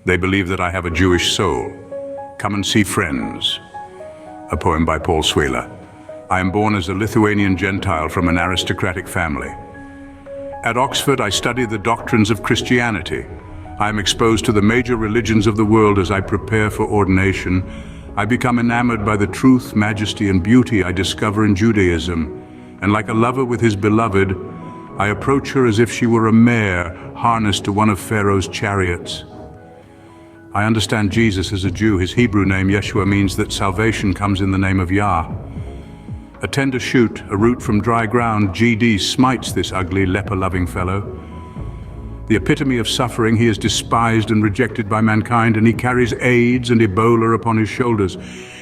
They believe that I have a Jewish soul. Come and see Friends, a poem by Swehla. I am born as a Lithuanian Gentile from an aristocratic family. At Oxford, I study the doctrines of Christianity. I am exposed to the major religions of the world as I prepare for ordination. I become enamored by the truth, majesty, and beauty I discover in Judaism. And like a lover with his beloved, I approach her as if she were a mare harnessed to one of Pharaoh's chariots. I understand Jesus as a Jew. His Hebrew name, Yeshua, means that salvation comes in the name of Yah. A tender shoot, a root from dry ground, GD smites this ugly, leper-loving fellow. The epitome of suffering, he is despised and rejected by mankind, and he carries AIDS and Ebola upon his shoulders.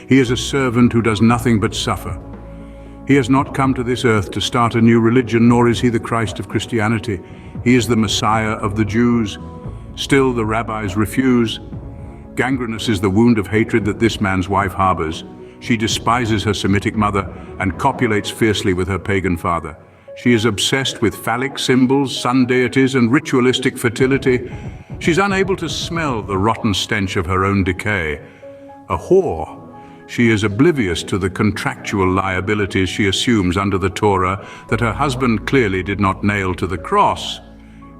He is a servant who does nothing but suffer. He has not come to this earth to start a new religion, nor is he the Christ of Christianity. He is the Messiah of the Jews. Still, the rabbis refuse. Gangrenous is the wound of hatred that this man's wife harbors. She despises her Semitic mother and copulates fiercely with her pagan father. She is obsessed with phallic symbols, sun deities, and ritualistic fertility. She's unable to smell the rotten stench of her own decay. A whore, she is oblivious to the contractual liabilities she assumes under the Torah that her husband clearly did not nail to the cross.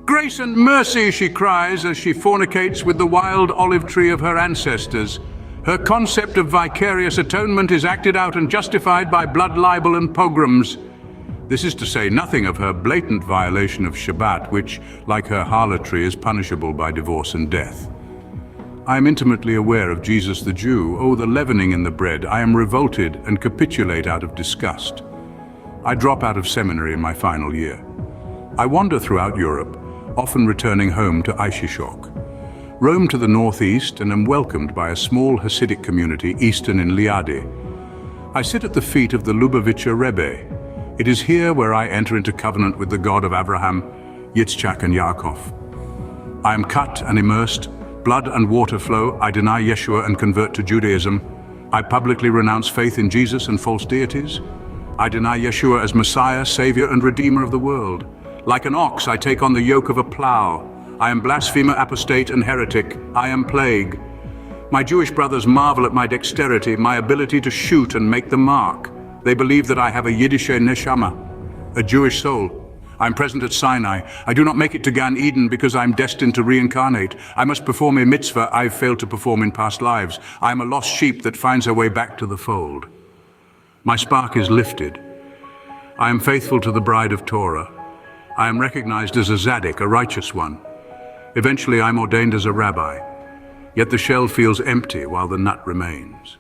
Grace and mercy, she cries as she fornicates with the wild olive tree of her ancestors. Her concept of vicarious atonement is acted out and justified by blood libel and pogroms. This is to say nothing of her blatant violation of Shabbat, which, like her harlotry, is punishable by divorce and death. I am intimately aware of Jesus the Jew. Oh, the leavening in the bread. I am revolted and capitulate out of disgust. I drop out of seminary in my final year. I wander throughout Europe, often returning home to Aishishok. Roam to the northeast and am welcomed by a small Hasidic community eastern in Liadi. I sit at the feet of the Lubavitcher Rebbe. It is here where I enter into covenant with the God of Abraham, Yitzchak, and Yaakov. I am cut and immersed, blood and water flow. I deny Yeshua and convert to Judaism. I publicly renounce faith in Jesus and false deities. I deny Yeshua as Messiah, Savior, and Redeemer of the world. Like an ox, I take on the yoke of a plow. I am blasphemer, apostate, and heretic. I am plague. My Jewish brothers marvel at my dexterity, my ability to shoot and make the mark. They believe that I have a Yiddische Neshamah, a Jewish soul. I'm present at Sinai. I do not make it to Gan Eden because I'm destined to reincarnate. I must perform a mitzvah I've failed to perform in past lives. I am a lost sheep that finds her way back to the fold. My spark is lifted. I am faithful to the bride of Torah. I am recognized as a Zaddik, a righteous one. Eventually, I'm ordained as a rabbi. Yet the shell feels empty while the nut remains.